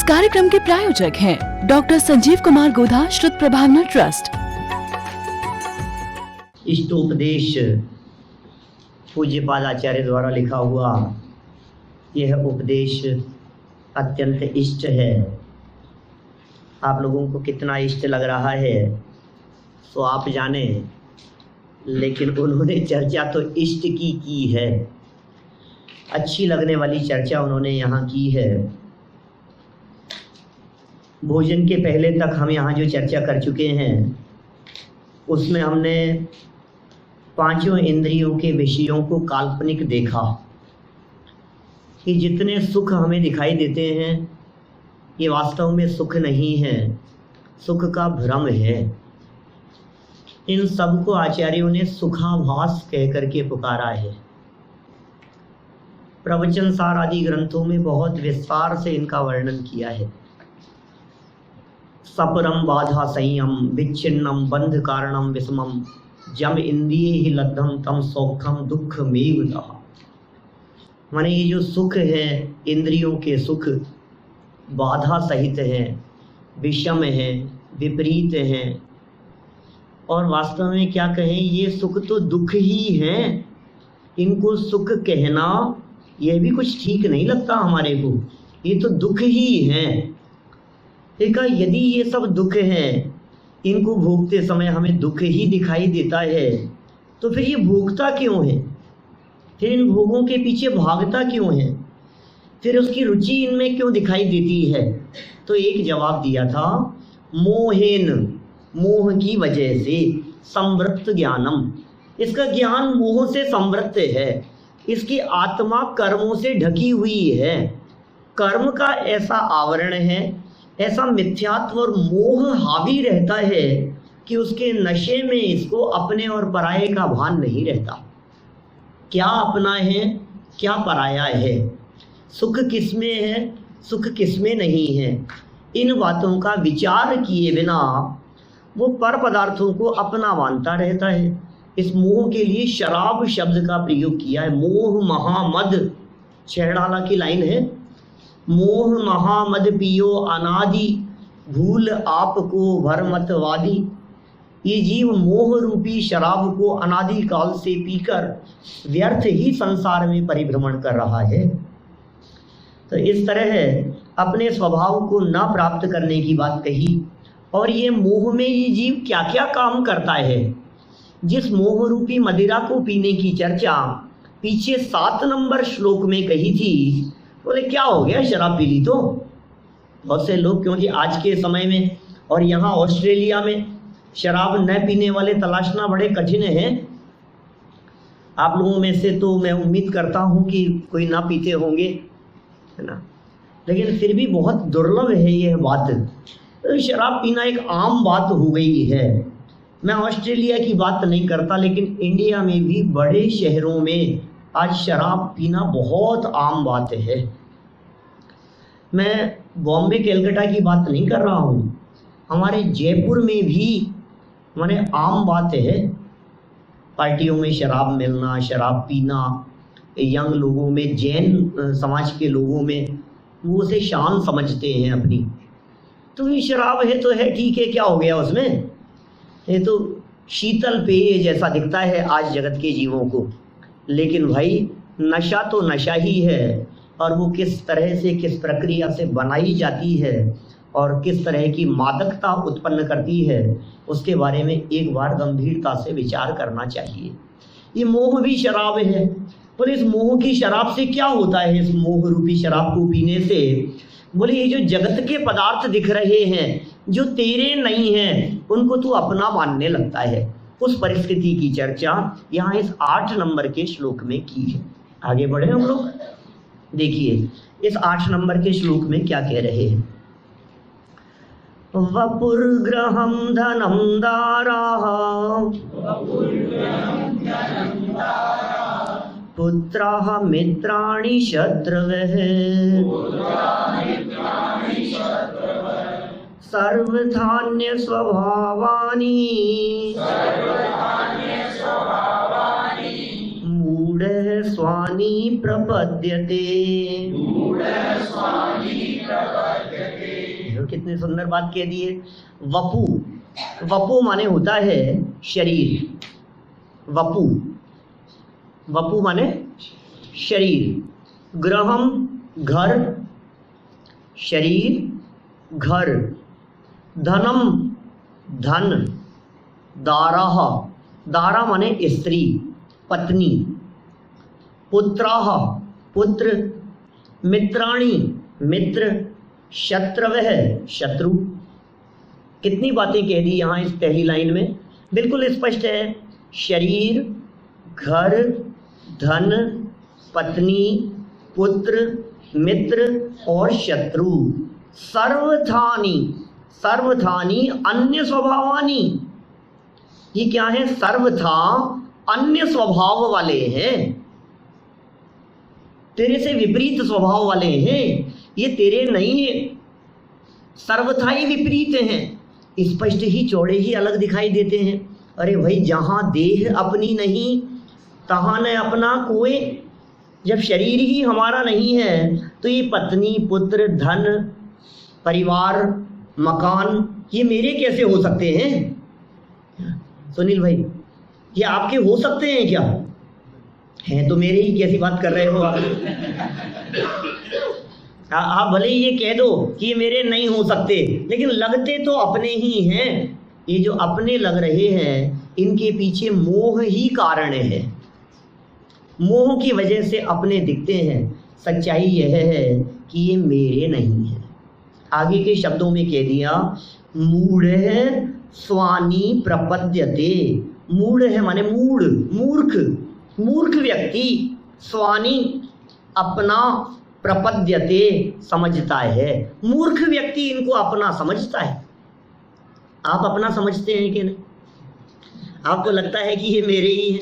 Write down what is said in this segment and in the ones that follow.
कार्यक्रम के प्रायोजक हैं डॉक्टर संजीव कुमार गोधा श्रुत प्रभावना ट्रस्ट। इष्टोपदेश पूज्यपाद आचार्य द्वारा लिखा हुआ यह उपदेश अत्यंत इष्ट है। आप लोगों को कितना इष्ट लग रहा है तो आप जाने, लेकिन उन्होंने चर्चा तो इष्ट की है, अच्छी लगने वाली चर्चा उन्होंने यहाँ की है। भोजन के पहले तक हम यहाँ जो चर्चा कर चुके हैं उसमें हमने पांचों इंद्रियों के विषयों को काल्पनिक देखा कि जितने सुख हमें दिखाई देते हैं ये वास्तव में सुख नहीं है, सुख का भ्रम है। इन सब को आचार्यों ने सुखाभास कह करके पुकारा है। प्रवचन सार आदि ग्रंथों में बहुत विस्तार से इनका वर्णन किया है। सपरम बाधा संयम विच्छिन्नम बंध कारणम विषमम जम इंद्रिय ही लब्धम तम सौखम दुख मेव। माने ये जो सुख है, इंद्रियों के सुख बाधा सहित हैं, विषम हैं, विपरीत हैं, और वास्तव में क्या कहें, ये सुख तो दुख ही हैं। इनको सुख कहना यह भी कुछ ठीक नहीं लगता हमारे को, ये तो दुख ही हैं। देखा, यदि ये सब दुख हैं, इनको भोगते समय हमें दुख ही दिखाई देता है, तो फिर ये भोगता क्यों है, फिर इन भोगों के पीछे भागता क्यों है, फिर उसकी रुचि इनमें क्यों दिखाई देती है? तो एक जवाब दिया था, मोहेन, मोह की वजह से, संवृत्त ज्ञानम, इसका ज्ञान मोह से संवृत्त है, इसकी आत्मा कर्मों से ढकी हुई है। कर्म का ऐसा आवरण है, ऐसा मिथ्यात्व और मोह हावी रहता है कि उसके नशे में इसको अपने और पराये का भान नहीं रहता। क्या अपना है, क्या पराया है, सुख किसमें है, सुख किसमें नहीं है, इन बातों का विचार किए बिना वो पर पदार्थों को अपना मानता रहता है। इस मोह के लिए शराब शब्द का प्रयोग किया है। मोह महामद, छेड़ाला की लाइन है, मोह महामद पियो अनादि भूल आपको भरमतवादी। ये जीव मोह रूपी शराब को अनादि काल से पीकर व्यर्थ ही संसार में परिभ्रमण कर रहा है। तो इस तरह अपने स्वभाव को न प्राप्त करने की बात कही। और ये मोह में ये जीव क्या क्या काम करता है, जिस मोह रूपी मदिरा को पीने की चर्चा पीछे 7 नंबर श्लोक में कही थी, बोले क्या हो गया, शराब पी ली तो। बहुत से लोग, क्योंकि आज के समय में और यहाँ ऑस्ट्रेलिया में शराब न पीने वाले तलाशना बड़े कठिन है। आप लोगों में से तो मैं उम्मीद करता हूँ कि कोई ना पीते होंगे, है ना, लेकिन फिर भी बहुत दुर्लभ है यह बात। तो शराब पीना एक आम बात हो गई है। मैं ऑस्ट्रेलिया की बात नहीं करता, लेकिन इंडिया में भी बड़े शहरों में आज शराब पीना बहुत आम बात है। मैं बॉम्बे कलकत्ता की बात नहीं कर रहा हूँ, हमारे जयपुर में भी माने आम बात है पार्टियों में शराब मिलना, शराब पीना। यंग लोगों में, जैन समाज के लोगों में वो उसे शान समझते हैं अपनी। तो ये शराब है तो है, ठीक है, क्या हो गया उसमें, ये तो शीतल पेय जैसा दिखता है आज जगत के जीवों को। लेकिन भाई नशा तो नशा ही है, और वो किस तरह से, किस प्रक्रिया से बनाई जाती है और किस तरह की मादकता उत्पन्न करती है, उसके बारे में एक बार गंभीरता से विचार करना चाहिए। ये मोह भी शराब है, पर इस मोह की शराब से क्या होता है, इस मोह रूपी शराब को पीने से? बोले ये जो जगत के पदार्थ दिख रहे हैं, जो तेरे नहीं हैं, उनको तू अपना मानने लगता है। उस परिस्थिति की चर्चा यहाँ इस 8 नंबर के श्लोक में की है। आगे बढ़े हम लोग, देखिए इस 8 नंबर के श्लोक में क्या कह रहे हैं। वपुर्ग्रहं धनं दाराः पुत्राः मित्राणि शत्रवः सर्वधान्य स्वभावानि मूढ़ः स्वानि प्रपद्यते। कितनी सुंदर बात कह दी है। वपु, वपु माने होता है शरीर। वपु, वपु माने शरीर। गृहम घर, शरीर घर। धनम धन। दारः, दारा माने स्त्री पत्नी। पुत्रः पुत्र। मित्राणि मित्र। शत्रवः शत्रु। कितनी बातें कह दी यहाँ इस पहली लाइन में, बिल्कुल स्पष्ट है। शरीर, घर, धन, पत्नी, पुत्र, मित्र और शत्रु। सर्वथानि, सर्वथानि अन्य स्वभावानि। ये क्या है? सर्वथा अन्य स्वभाव वाले हैं, तेरे से विपरीत स्वभाव वाले हैं, ये तेरे नहीं है, सर्वथा ही विपरीत हैं। स्पष्ट ही चौड़े ही अलग दिखाई देते हैं। अरे भाई, जहाँ देह अपनी नहीं तहाँ न अपना कोई। जब शरीर ही हमारा नहीं है तो ये पत्नी, पुत्र, धन, परिवार, मकान ये मेरे कैसे हो सकते हैं? सुनील भाई, ये आपके हो सकते हैं क्या? हैं तो मेरे ही, कैसी बात कर रहे हो आप भले ये कह दो कि ये मेरे नहीं हो सकते, लेकिन लगते तो अपने ही हैं। ये जो अपने लग रहे हैं इनके पीछे मोह ही कारण है। मोह की वजह से अपने दिखते हैं। सच्चाई यह है कि ये मेरे नहीं है। आगे के शब्दों में कह दिया, मूढ़ है स्वानी प्रपद्यते। मूढ़ है माने मूढ़, मूर्ख, मूर्ख व्यक्ति। स्वानी अपना, प्रपद्यते समझता है। मूर्ख व्यक्ति इनको अपना समझता है। आप अपना समझते हैं कि नहीं? आपको लगता है कि ये मेरे ही है?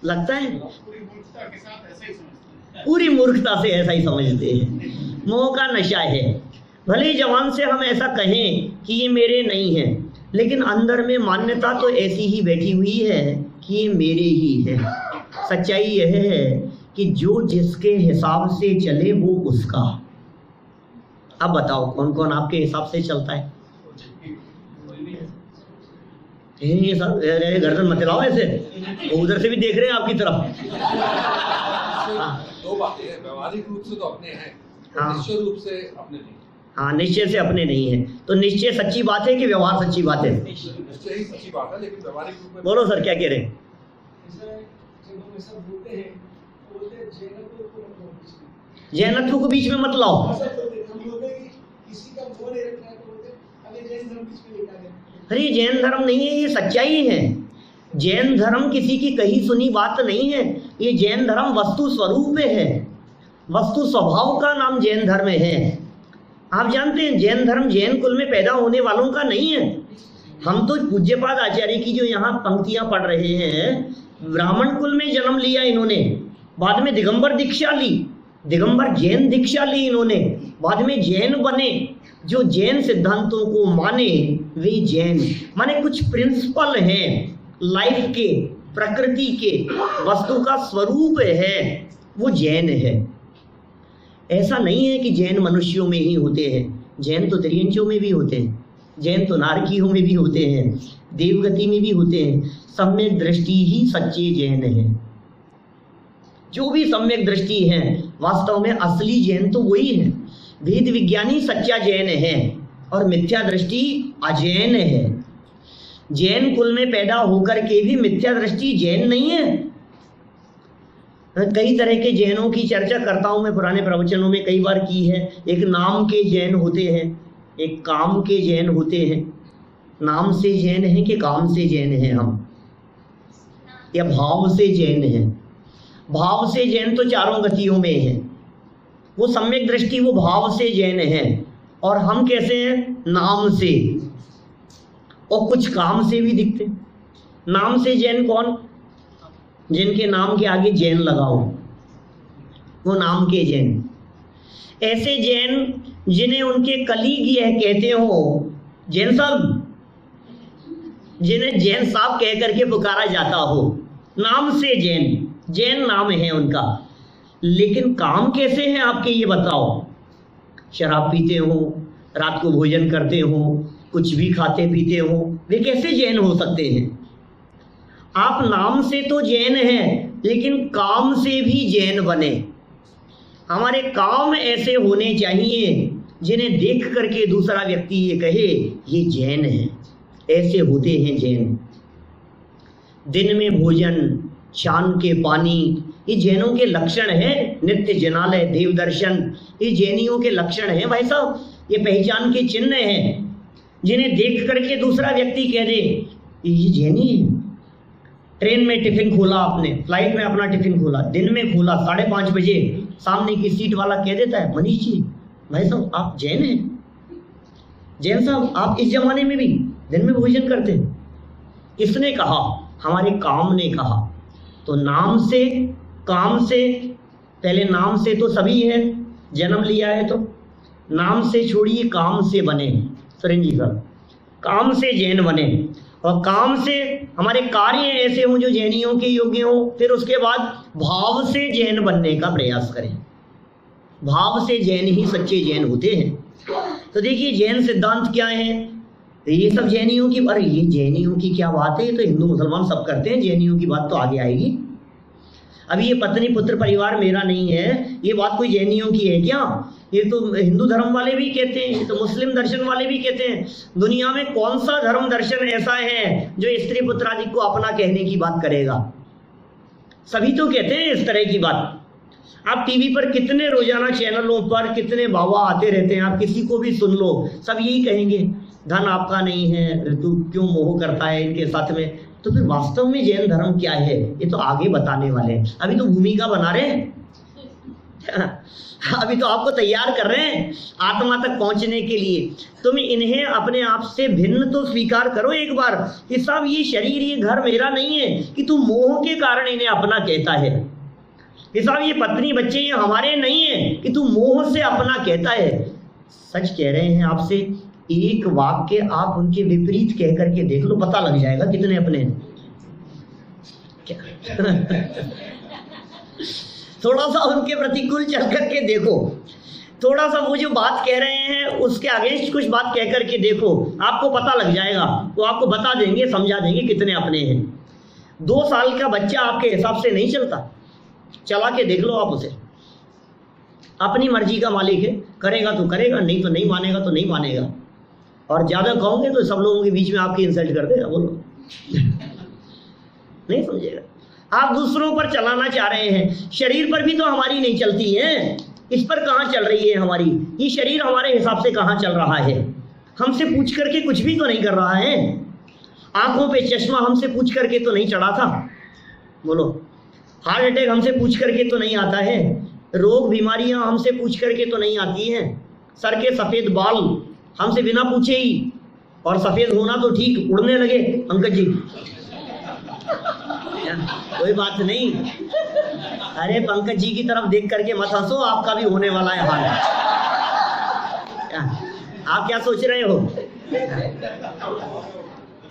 लगता है? पूरी मूर्खता से ऐसा ही समझते हैं। मोह का नशा है। भले जवान से हम ऐसा कहें कि ये मेरे नहीं है, लेकिन अंदर में मान्यता तो ऐसी ही बैठी हुई है कि ये मेरे ही है। सच्चाई यह है कि जो जिसके हिसाब से चले वो उसका। अब बताओ कौन कौन आपके हिसाब से चलता है? ये सब गर्दन मत लाओ ऐसे, वो उधर से भी देख रहे हैं आपकी तरफ। दो बातें हैं, व्यवहारिक रूप से तो अपने हैं, हाँ। निश्चय रूप से अपने नहीं। हाँ, निश्चय से अपने नहीं है। तो निश्चय सच्ची बात है कि व्यवहार सच्ची बात है? निश्चय ही सच्ची बात है, लेकिन व्यवहारिक रूप में। बोलो सर, क्या कह रहे हैं? जैनत्व को बीच में मत लाओ। अरे जैन धर्म नहीं है, ये सच्चाई है। जैन धर्म किसी की कही सुनी बात नहीं है। ये जैन धर्म वस्तु स्वरूप है, वस्तु स्वभाव का नाम जैन धर्म है। आप जानते हैं जैन धर्म जैन कुल में पैदा होने वालों का नहीं है। हम तो पूज्यपाद आचार्य की जो यहाँ पंक्तियां पढ़ रहे हैं, ब्राह्मण कुल में जन्म लिया इन्होंने, बाद में दिगंबर दीक्षा ली, दिगंबर जैन दीक्षा ली इन्होंने, बाद में जैन बने। जो जैन सिद्धांतों को माने वे जैन माने कुछ प्रिंसिपल हैं लाइफ के, प्रकृति के, वस्तु का स्वरूप है, वो जैन है। ऐसा नहीं है कि जैन मनुष्यों में ही होते हैं। जैन तो त्रियंचों में भी होते हैं, जैन तो नारकियों में भी होते हैं, देवगति में भी होते हैं। सम्यक दृष्टि ही सच्चे जैन हैं। जो भी सम्यक दृष्टि है वास्तव में असली जैन तो वही है। भेद विज्ञानी सच्चा जैन है और मिथ्या दृष्टि अजैन है। जैन कुल में पैदा होकर के भी मिथ्या दृष्टि जैन नहीं है। कई तरह के जैनों की चर्चा करता हूँ मैं, पुराने प्रवचनों में कई बार की है। एक नाम के जैन होते हैं, एक काम के जैन होते हैं। नाम से जैन है कि काम से जैन है हम, या भाव से जैन है? भाव से जैन तो चारों गतियों में है। वो सम्यक दृष्टि वो भाव से जैन है, और हम कैसे हैं? नाम से, और कुछ काम से भी दिखते। नाम से जैन कौन? जिनके नाम के आगे जैन लगाओ, वो नाम के जैन। ऐसे जैन जिन्हें उनके कलीग यह कहते हो जैन साहब, जिन्हें जैन साहब कह करके पुकारा जाता हो, नाम से जैन, जैन नाम है उनका। लेकिन काम कैसे हैं आपके, ये बताओ। शराब पीते हो, रात को भोजन करते हो, कुछ भी खाते पीते हो, वे कैसे जैन हो सकते हैं? आप नाम से तो जैन हैं, लेकिन काम से भी जैन बने। हमारे काम ऐसे होने चाहिए जिन्हें देख करके दूसरा व्यक्ति ये कहे ये जैन है। ऐसे होते हैं जैन। दिन में भोजन, शाम के पानी, ये जैनों के लक्षण है। नित्य जनालय, देव दर्शन, ये जैनियों के लक्षण हैं भाई साहब। ये पहचान के चिन्ह हैं जिन्हें देख करके दूसरा व्यक्ति कह दे ये जैनी है। ट्रेन में टिफिन खोला आपने, फ्लाइट में अपना टिफिन खोला, दिन में खोला 5:30 बजे, सामने की सीट वाला कह देता है मनीष जी भाई साहब आप जैन हैं? जैन साहब आप इस जमाने में भी दिन में भोजन करते हैं? किसने कहा? हमारे काम ने कहा। तो नाम से, काम से, पहले नाम से तो सभी है, जन्म लिया है तो नाम से छोड़िए, काम से बने। सुरेंद्र जी साहब, काम से जैन बने, और काम से हमारे कार्य ऐसे हों जो जैनियों के योग्य हों। फिर उसके बाद भाव से जैन बनने का प्रयास करें। भाव से जैन ही सच्चे जैन होते हैं। तो देखिए जैन सिद्धांत क्या है? ये सब जैनियों की, अरे ये जैनियों की क्या बात है, ये तो हिंदू मुसलमान सब करते हैं, जैनियों की बात तो आगे आएगी। अभी ये पत्नी पुत्र परिवार मेरा नहीं है, ये बात कोई जैनियों की है क्या? ये तो हिंदू धर्म वाले भी कहते हैं, तो मुस्लिम दर्शन वाले भी कहते हैं। दुनिया में कौन सा धर्म दर्शन ऐसा है जो स्त्री पुत्र आदि को अपना कहने की बात करेगा? सभी तो कहते हैं इस तरह की बात। आप टीवी पर कितने रोजाना चैनलों पर कितने बाबा आते रहते हैं, आप किसी को भी सुन लो, सब यही कहेंगे धन आपका नहीं है, तू क्यों मोह करता है इनके साथ में। तो फिर वास्तव में जैन धर्म क्या है, ये तो आगे बताने वाले हैं। अभी तो भूमिका बना रहे हैं, अभी तो आपको तैयार कर रहे हैं आत्मा तक पहुंचने के लिए। तुम इन्हें अपने आप से भिन्न तो स्वीकार करो एक बार कि साहब ये शरीर, ये घर मेरा नहीं है, कि तू मोह के कारण इन्हें अपना कहता है। कि साहब ये पत्नी बच्चे ये हमारे नहीं है, कि तू मोह से अपना कहता है। सच कह रहे हैं आपसे, एक वाक्य आप उनके विपरीत कह करके देख लो, पता लग जाएगा कितने अपने थोड़ा सा उनके प्रतिकूल चल करके देखो, थोड़ा सा वो जो बात कह रहे हैं उसके अगेंस्ट कुछ बात कह करके देखो, आपको पता लग जाएगा। वो आपको बता देंगे, समझा देंगे कितने अपने हैं। 2 साल का बच्चा आपके हिसाब से नहीं चलता, चला के देख लो आप उसे। अपनी मर्जी का मालिक है, करेगा तो करेगा, नहीं तो नहीं मानेगा तो नहीं मानेगा। और ज़्यादा कहोगे तो सब लोगों के बीच में आपकी इंसल्ट कर देगा, बोलो नहीं समझेगा। आप दूसरों पर चलाना चाह रहे हैं, शरीर पर भी तो हमारी नहीं चलती है, इस पर कहाँ चल रही है हमारी? ये शरीर हमारे हिसाब से कहाँ चल रहा है? हमसे पूछ करके कुछ भी तो नहीं कर रहा है। आंखों पे चश्मा हमसे पूछ करके तो नहीं चढ़ा था, बोलो। हार्ट अटैक हमसे पूछ करके तो नहीं आता है, रोग बीमारियां हमसे पूछ करके तो नहीं आती हैं, सर के सफ़ेद बाल हमसे बिना पूछे ही, और सफ़ेद होना तो ठीक, उड़ने लगे पंकज जी, कोई बात नहीं। अरे पंकज जी की तरफ देख करके मत हंसो, आपका भी होने वाला है हाल। आप क्या सोच रहे हो?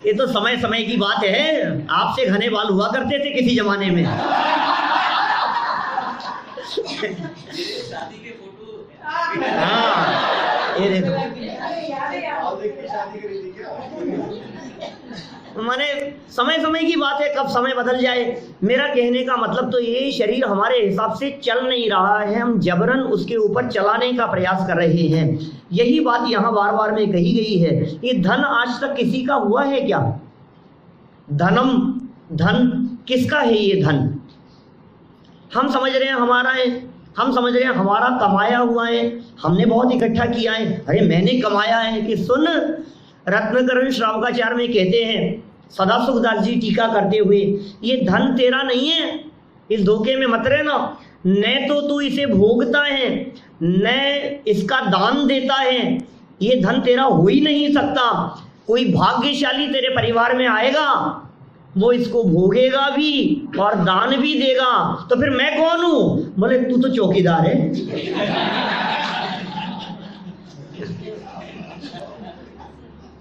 ये तो समय समय की बात है, आपसे घने बाल हुआ करते थे किसी जमाने में। शादी के फोटो, हाँ ये देखो, माने समय समय की बात है, कब समय बदल जाए। मेरा कहने का मतलब तो ये, शरीर हमारे हिसाब से चल नहीं रहा है, हम जबरन उसके ऊपर चलाने का प्रयास कर रहे हैं। यही बात यहाँ बार बार में कही गई है। ये धन आज तक किसी का हुआ है क्या? धनम, धन किसका है? ये धन हम समझ रहे हैं हमारा है, हम समझ रहे हैं हमारा कमाया हुआ है, हमने बहुत इकट्ठा किया है, अरे मैंने कमाया है। कि सुन, रत्नकरण श्रावकाचार्य में कहते हैं, सदा सुखदास जी टीका करते हुए, ये धन तेरा नहीं है, इस धोखे में मत रहना। न तो तू इसे भोगता है, न इसका दान देता है, ये धन तेरा हो ही नहीं सकता। कोई भाग्यशाली तेरे परिवार में आएगा, वो इसको भोगेगा भी और दान भी देगा। तो फिर मैं कौन हूं? बोले तू तो चौकीदार है।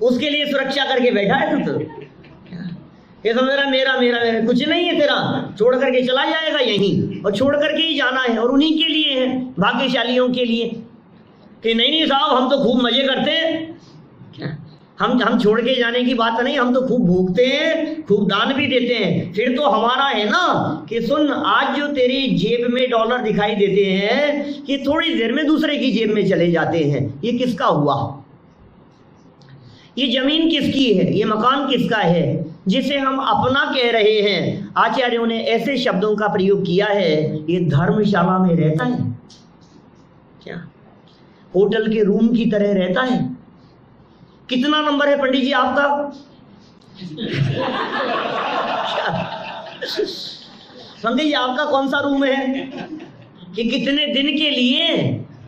उसके लिए सुरक्षा करके बैठा है तू तो। ये समझ रहा मेरा मेरा मेरा कुछ नहीं है तेरा, छोड़ करके चला जाएगा यहीं, और छोड़ करके ही जाना है। और उन्हीं के लिए है, भाग्यशालियों के लिए। कि नहीं नहीं साहब हम तो खूब मजे करते हैं, हम छोड़ के जाने की बात नहीं, हम तो खूब भूखते हैं, खूब दान भी देते हैं। फिर तो हमारा है ना कि सुन, आज जो तेरी जेब में डॉलर दिखाई देते हैं कि थोड़ी देर में दूसरे की जेब में चले जाते हैं, ये किसका हुआ? ये जमीन किसकी है? ये मकान किसका है जिसे हम अपना कह रहे हैं? आचार्यों ने ऐसे शब्दों का प्रयोग किया है, ये धर्मशाला में रहता है क्या? होटल के रूम की तरह रहता है? कितना नंबर है पंडित जी आपका? संजय जी आपका कौन सा रूम है? कि कितने दिन के लिए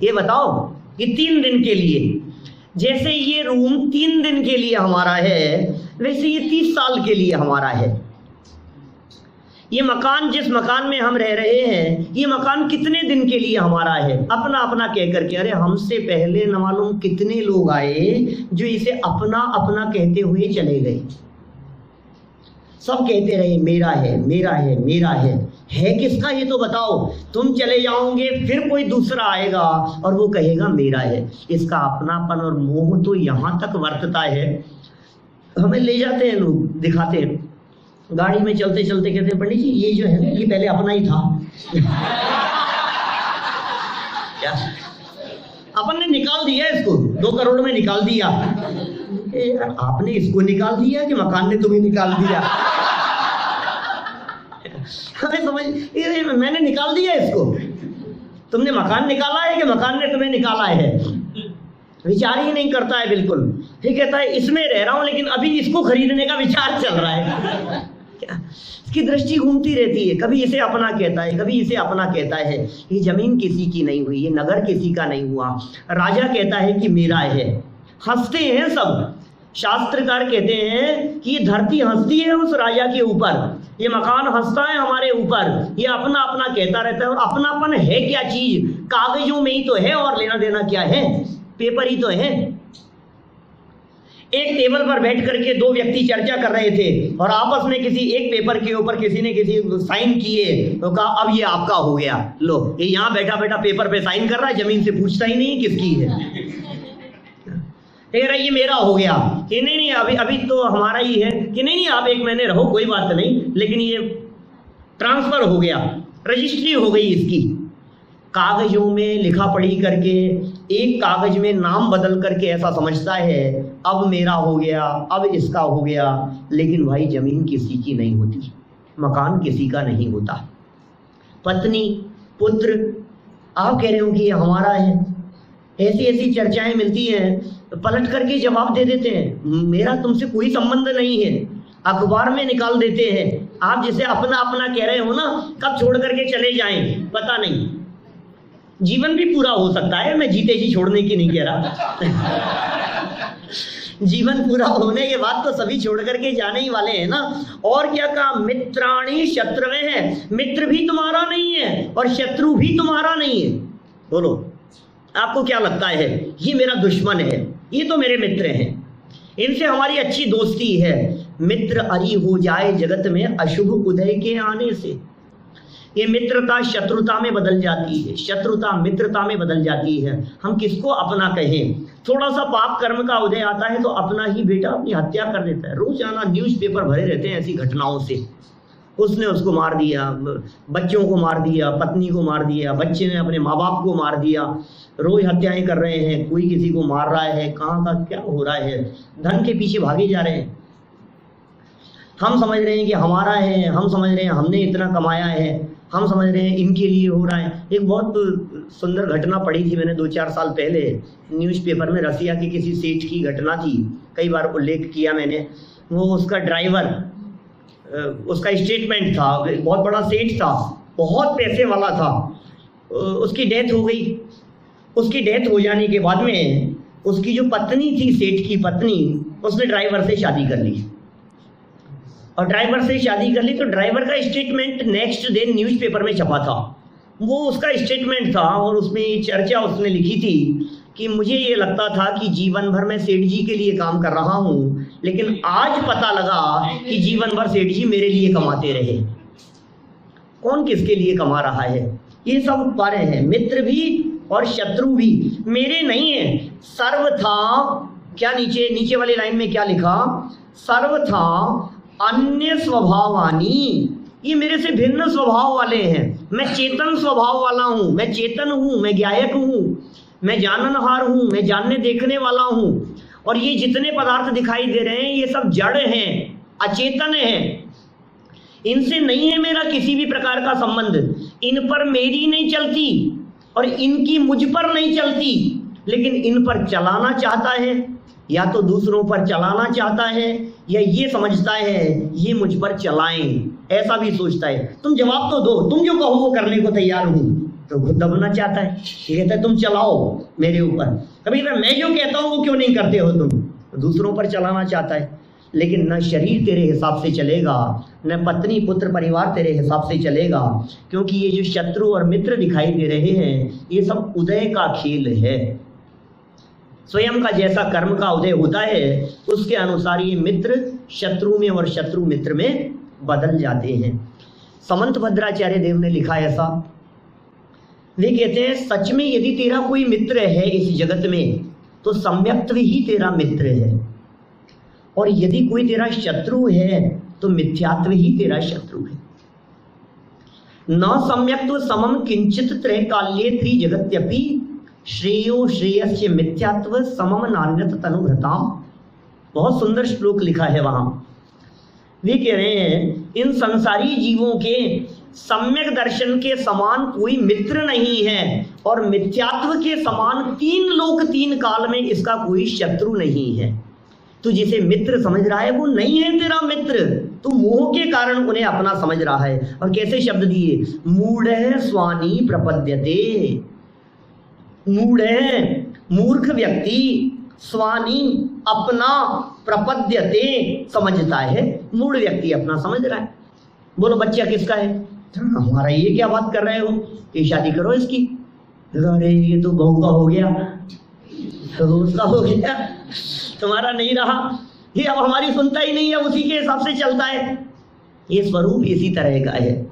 ये बताओ? कि 3 दिन के लिए। जैसे ये रूम 3 दिन के लिए हमारा है, वैसे ये 30 साल के लिए हमारा है। ये मकान, जिस मकान में हम रह रहे हैं, ये मकान कितने दिन के लिए हमारा है? अपना अपना कह करके। अरे हमसे पहले न मालूम कितने लोग आए जो इसे अपना अपना कहते हुए चले गए। सब कहते रहे मेरा है, मेरा है, मेरा है किसका ये तो बताओ? तुम चले जाओगे, फिर कोई दूसरा आएगा और वो कहेगा मेरा है। इसका अपनापन और मोह तो यहाँ तक वर्तता है, हमें ले जाते हैं लोग, दिखाते हैं गाड़ी में चलते चलते, कहते हैं पंडित जी ये जो है ये पहले अपना ही था। क्या अपन ने निकाल दिया इसको, 2 करोड़ में निकाल दिया। यार आपने इसको निकाल दिया कि मकान ने तुम्हें निकाल दिया? हमें समझ, मैंने निकाल दिया इसको, तुमने मकान निकाला है कि मकान ने तुम्हें निकाला है? विचार ही नहीं करता है बिल्कुल। ये कहता है इसमें रह रहा हूं लेकिन अभी इसको खरीदने का विचार चल रहा है। इसकी दृष्टि घूमती रहती है, कभी इसे अपना कहता है, कभी इसे अपना कहता है। ये जमीन किसी की नहीं हुई, ये नगर किसी का नहीं हुआ। राजा कहता है कि मेरा है, हंसते हैं सब। शास्त्रकार कहते हैं कि ये धरती हंसती है उस राजा के ऊपर, ये मकान हंसता है हमारे ऊपर, ये अपना अपना कहता रहता है। और अपनापन है क्या चीज? कागजों में ही तो है, और लेना देना क्या है? पेपर ही तो है। एक टेबल पर बैठ करके 2 व्यक्ति चर्चा कर रहे थे और आपस में किसी एक पेपर के ऊपर किसी ने किसी साइन किए तो कहा अब ये आपका हो गया। लो, ये यहाँ बैठा बैठा पेपर पे साइन कर रहा है, जमीन से पूछता ही नहीं किसकी है। ये मेरा हो गया कि नहीं अभी तो हमारा ही है, कि नहीं आप 1 महीने रहो कोई बात नहीं, लेकिन ये ट्रांसफर हो गया, रजिस्ट्री हो गई इसकी। कागजों में लिखा पढ़ी करके, एक कागज में नाम बदल करके ऐसा समझता है अब मेरा हो गया, अब इसका हो गया। लेकिन भाई जमीन किसी की नहीं होती, मकान किसी का नहीं होता। पत्नी, पुत्र, आप कह रहे हो कि ये हमारा है, ऐसी ऐसी चर्चाएं मिलती हैं, पलट करके जवाब दे देते हैं मेरा तुमसे कोई संबंध नहीं है। अखबार में निकाल देते हैं। आप जिसे अपना अपना कह रहे हो ना, कब छोड़ करके चले जाएं पता नहीं। जीवन भी पूरा हो सकता है, मैं जीते जी छोड़ने की नहीं कह रहा। जीवन पूरा होने के बाद तो सभी छोड़ करके जाने ही वाले हैं ना। और क्या कहा? मित्राणि शत्रुवे है, मित्र भी तुम्हारा नहीं है और शत्रु भी तुम्हारा नहीं है। बोलो आपको क्या लगता है? ये मेरा दुश्मन है, ये तो मेरे मित्र हैं, इनसे हमारी अच्छी दोस्ती है। मित्र अरी हो जाए जगत में अशुभ उदय के आने से। ये मित्रता शत्रुता में बदल जाती है, शत्रुता मित्रता में बदल जाती है। हम किसको अपना कहें? थोड़ा सा पाप कर्म का उदय आता है तो अपना ही बेटा अपनी हत्या कर देता है। रोजाना न्यूज़पेपर भरे रहते हैं ऐसी घटनाओं से। उसने उसको मार दिया, बच्चों को मार दिया, पत्नी को मार दिया, बच्चे ने अपने माँ बाप को मार दिया। रोज हत्याएं कर रहे हैं, कोई किसी को मार रहा है, कहाँ का क्या हो रहा है। धन के पीछे भागे जा रहे हैं। हम समझ रहे हैं कि हमारा है, हम समझ रहे हैं हमने इतना कमाया है, हम समझ रहे हैं इनके लिए हो रहा है। एक बहुत सुंदर घटना पढ़ी थी मैंने 2-4 साल पहले न्यूज़पेपर में। रसिया के किसी सेठ की घटना थी, कई बार उल्लेख किया मैंने। वो उसका ड्राइवर, उसका स्टेटमेंट था, बहुत बड़ा सेठ था, बहुत पैसे वाला था। उसकी डेथ हो गई। उसकी डेथ हो जाने के बाद में उसकी जो पत्नी थी, सेठ की पत्नी, उसने ड्राइवर से शादी कर ली। और ड्राइवर से शादी कर ली तो ड्राइवर का स्टेटमेंट नेक्स्ट डे न्यूज़पेपर में छपा था। वो उसका स्टेटमेंट था और उसमें ये चर्चा उसने लिखी थी कि मुझे ये लगता था कि जीवन भर मैं सेठ जी के लिए काम कर रहा हूँ, लेकिन आज पता लगा कि जीवन भर सेठ जी मेरे लिए कमाते रहे। कौन किसके लिए कमा रहा है? ये सब पा रहे हैं। मित्र भी और शत्रु भी मेरे नहीं है। सर्वथा, क्या नीचे वाली लाइन में क्या लिखा, सर्वथा अन्य स्वभावानी, ये मेरे से भिन्न स्वभाव वाले हैं। मैं चेतन स्वभाव वाला हूँ, मैं चेतन हूँ, मैं ज्ञायक हूँ, मैं जाननहार हूँ, मैं जानने देखने वाला हूँ। और ये जितने पदार्थ दिखाई दे रहे हैं ये सब जड़ हैं, अचेतन हैं, इनसे नहीं है मेरा किसी भी प्रकार का संबंध। इन पर मेरी नहीं चलती और इनकी मुझ पर नहीं चलती, लेकिन इन पर चलाना चाहता है, या तो दूसरों पर चलाना चाहता है, या ये समझता है ये मुझ पर चलाएं, ऐसा भी सोचता है। तुम जवाब तो दो, तुम जो कहो वो करने को तैयार हूँ, तो खुद दबना चाहता है। ये कहता है तुम चलाओ मेरे ऊपर। कभी कभी मैं जो कहता हूँ वो क्यों नहीं करते हो तुम, तो दूसरों पर चलाना चाहता है। लेकिन न शरीर तेरे हिसाब से चलेगा, न पत्नी पुत्र परिवार तेरे हिसाब से चलेगा, क्योंकि ये जो शत्रु और मित्र दिखाई दे रहे हैं ये सब उदय का खेल है। स्वयं का जैसा कर्म का उदय होता है उसके अनुसार ये मित्र शत्रु में और शत्रु मित्र में बदल जाते हैं। समंत भद्राचार्य देव ने लिखा ऐसा, वे कहते हैं सच में यदि तेरा कोई मित्र है इस जगत में तो सम्यक्त्व ही तेरा मित्र है, और यदि कोई तेरा शत्रु है तो मिथ्यात्व ही तेरा शत्रु है। न सम्यक्त्व समम किंचित त्रैकाल्ये त्रिजगत्यपि श्रेयो श्रेयस्य मिथ्यात्व समम नान्यत तनुभृताम। बहुत सुंदर श्लोक लिखा है वहां। वे कह रहे हैं इन संसारी जीवों के सम्यक दर्शन के समान कोई मित्र नहीं है, और मिथ्यात्व के समान तीन लोक तीन काल में इसका कोई शत्रु नहीं है। तू जिसे मित्र समझ रहा है वो नहीं है तेरा मित्र, तू मोह के कारण उन्हें अपना समझ रहा है। और कैसे शब्द दिए, मूढ़ स्वानी प्रपद्यते। मूढ़ है मूर्ख व्यक्ति, स्वानी अपना, प्रपद्यते समझता है। मूढ़ व्यक्ति अपना समझ रहा है। बोलो बच्चा किसका है, हमारा। ये क्या बात कर रहे हो, ये शादी करो इसकी। अरे ये तो बहू का हो गया, तो उसका हो गया, तुम्हारा नहीं रहा, ये अब हमारी सुनता ही नहीं है, उसी के हिसाब से चलता है। ये स्वरूप इसी तरह का है।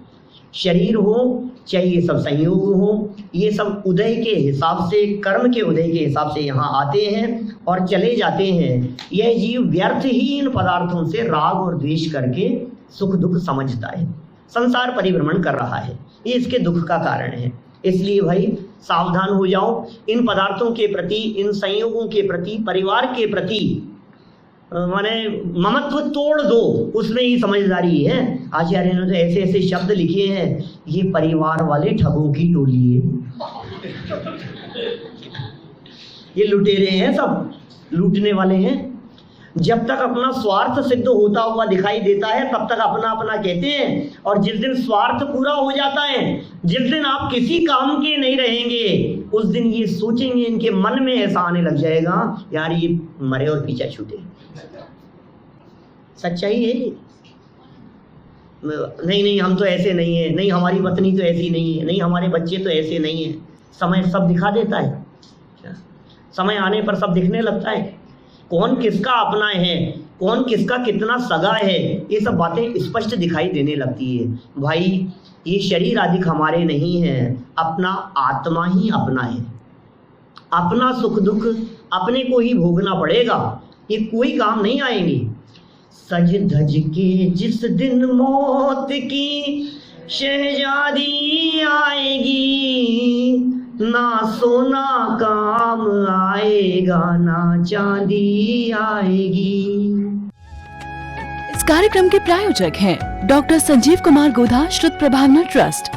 शरीर हो चाहे ये सब संयोग हो, ये सब उदय के हिसाब से, कर्म के उदय के हिसाब से यहाँ आते हैं और चले जाते हैं। यह जीव व्यर्थ ही इन पदार्थों से राग और द्वेष करके सुख दुख समझता है, संसार परिभ्रमण कर रहा है, ये इसके दुख का कारण है। इसलिए भाई सावधान हो जाओ इन पदार्थों के प्रति, इन संयोगों के प्रति, परिवार के प्रति माने ममत्व तोड़ दो, उसमें ही समझदारी है। आचार्य ने तो ऐसे ऐसे शब्द लिखे हैं, ये परिवार वाले ठगों की टोली है, ये लुटेरे हैं, सब लूटने वाले हैं। जब तक अपना स्वार्थ सिद्ध होता हुआ दिखाई देता है तब तक अपना अपना कहते हैं, और जिस दिन स्वार्थ पूरा हो जाता है, जिस दिन आप किसी काम के नहीं रहेंगे, उस दिन ये सोचेंगे, इनके मन में ऐसा आने लग जाएगा यार ये मरे और पीछा छूटे। सच्चाई है। नहीं हम तो ऐसे नहीं है, नहीं हमारी पत्नी तो ऐसी नहीं है, नहीं हमारे बच्चे तो ऐसे नहीं है। समय सब दिखा देता है, समय आने पर सब दिखने लगता है। कौन किसका अपना है, कौन किसका कितना सगा है, ये सब बातें स्पष्ट दिखाई देने लगती है। भाई ये शरीर आदि हमारे नहीं है, अपना आत्मा ही अपना है। अपना सुख दुख अपने को ही भोगना पड़ेगा, ये कोई काम नहीं आएंगे। सज धज के जिस दिन मौत की शहजादी आएगी, ना सोना काम आएगा, ना चांदी आएगी। इस कार्यक्रम के प्रायोजक हैं डॉक्टर संजीव कुमार गोधा, श्रुत प्रभावना ट्रस्ट।